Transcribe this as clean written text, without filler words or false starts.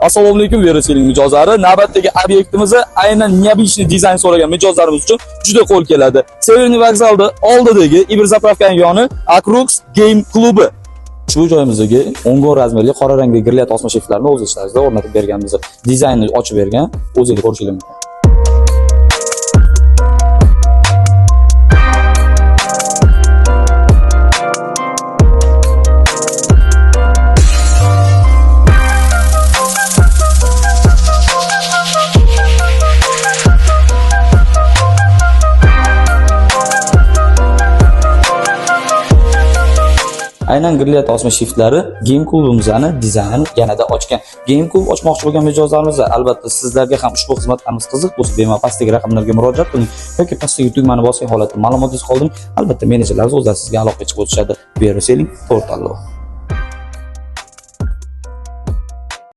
Assalomu alaykum, Veroseling mijozlari. Navbatdagi obyektimiz aynan neobычный dizayn so'ragan mijozlarimiz uchun juda qo'l keladi. Severniy vokzalda oldidagi Iberzapravkaning yoni Akrux Game klubi. Shu joyimizdagi 10 razmerli qora rangdagi grillat osma shiftlarni o'z ishlaringizda o'rnatib berganmiz. Dizaynni ochib bergan, o'zingiz ko'rishingiz mumkin. Aynan grillat osma shiftlari Game klubimizning dizaynini yanada ochgan. Game klub ochmoqchi bo'lgan mijozlarimiz, albatta sizlarga ham ushbu xizmatlarimiz qiziq bo'lsa, bemalol pastdagi raqamlarga murojaat qiling yoki pastdagi tugmani bosgan holatda ma'lumotingizni qoldiring. Albatta menejerlarimiz o'zlari sizga aloqaga chiqib o'tishadi. Veroseling portali.